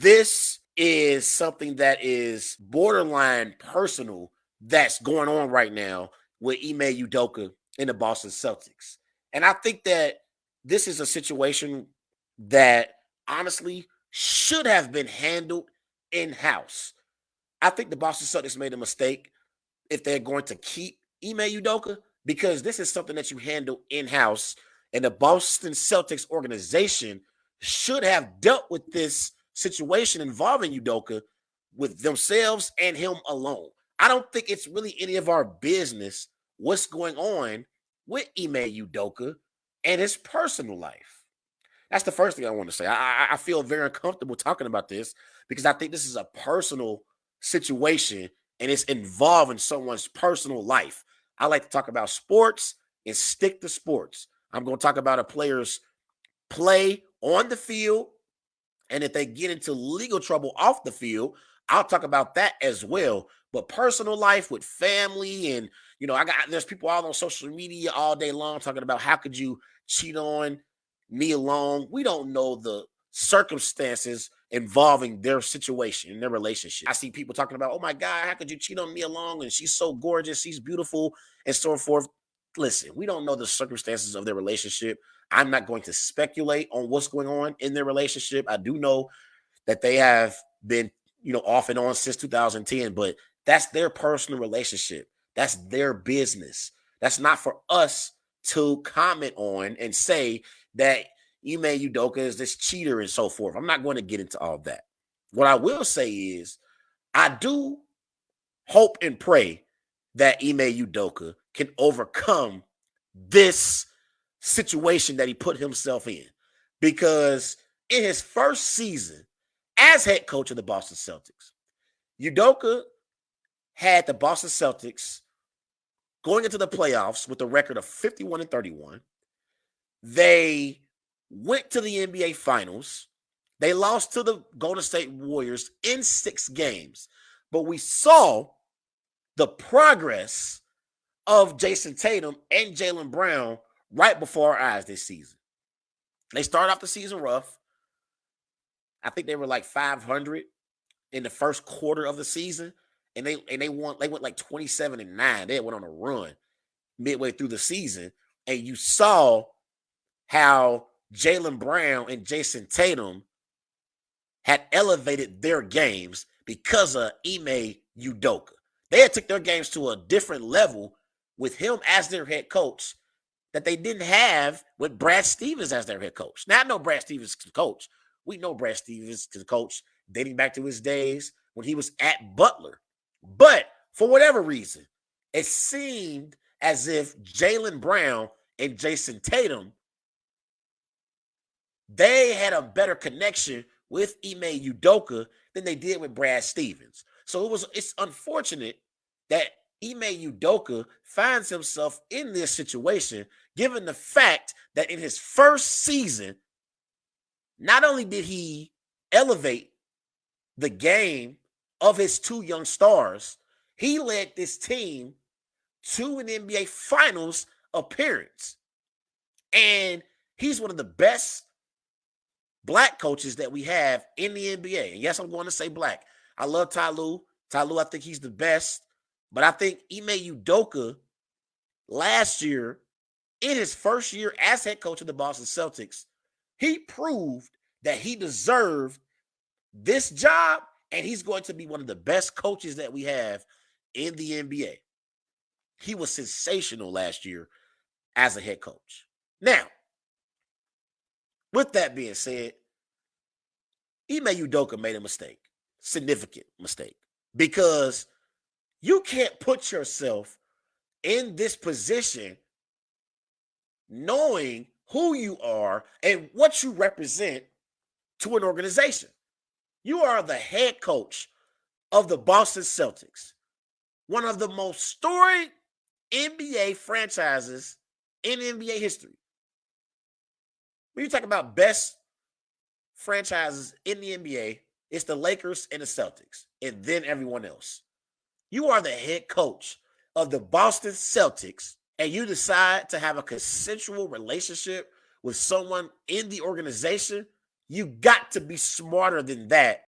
This is something that is borderline personal that's going on right now with Ime Udoka in the Boston Celtics. And I think that this is a situation that honestly should have been handled in-house. I think the Boston Celtics made a mistake if they're going to keep Ime Udoka, because this is something that you handle in-house, and the Boston Celtics organization should have dealt with this situation involving Udoka with themselves and him alone. I don't think it's really any of our business what's going on with Ime Udoka and his personal life. That's the first thing I want to say. I feel very uncomfortable talking about this because I think this is a personal situation and it's involving someone's personal life. I like to talk about sports and stick to sports. I'm going to talk about a player's play on the field, and if they get into legal trouble off the field, I'll talk about that as well. But personal life with family, and there's people all on social media all day long talking about how could you cheat on Nia Long. We don't know the circumstances involving their situation and their relationship. I see people talking about, oh my God, how could you cheat on Nia Long? And she's so gorgeous, she's beautiful, and so forth. Listen, we don't know the circumstances of their relationship. I'm not going to speculate on what's going on in their relationship. I do know that they have been, off and on since 2010, but that's their personal relationship. That's their business. That's not for us to comment on and say that Ime Udoka is this cheater and so forth. I'm not going to get into all that. What I will say is I do hope and pray that Ime Udoka can overcome this situation that he put himself in, because in his first season as head coach of the Boston Celtics, Udoka had the Boston Celtics going into the playoffs with a record of 51-31. They went to the NBA Finals. They lost to the Golden State Warriors in 6 games. But we saw the progress of Jason Tatum and Jaylen Brown right before our eyes this season. They started off the season rough. I think they were like 500 in the first quarter of the season, and they went like 27-9. They went on a run midway through the season, and you saw how Jaylen Brown and Jason Tatum had elevated their games because of Ime Udoka. They had took their games to a different level with him as their head coach that they didn't have with Brad Stevens as their head coach. Now, I know Brad Stevens can coach. We know Brad Stevens can coach dating back to his days when he was at Butler. But for whatever reason, it seemed as if Jaylen Brown and Jason Tatum, they had a better connection with Ime Udoka than they did with Brad Stevens. So it's unfortunate that Ime Udoka finds himself in this situation, given the fact that in his first season, not only did he elevate the game of his 2 young stars, he led this team to an NBA Finals appearance. And he's one of the best black coaches that we have in the NBA. And yes, I'm going to say black. I love Ty Lue. Ty Lue, I think he's the best. But I think Ime Udoka last year, in his first year as head coach of the Boston Celtics, he proved that he deserved this job, and he's going to be one of the best coaches that we have in the NBA. He was sensational last year as a head coach. Now, with that being said, Ime Udoka made a mistake, significant mistake, because you can't put yourself in this position knowing who you are and what you represent to an organization. You are the head coach of the Boston Celtics, one of the most storied NBA franchises in NBA history. When you talk about best franchises in the NBA, it's the Lakers and the Celtics, and then everyone else. You are the head coach of the Boston Celtics, and you decide to have a consensual relationship with someone in the organization. You got to be smarter than that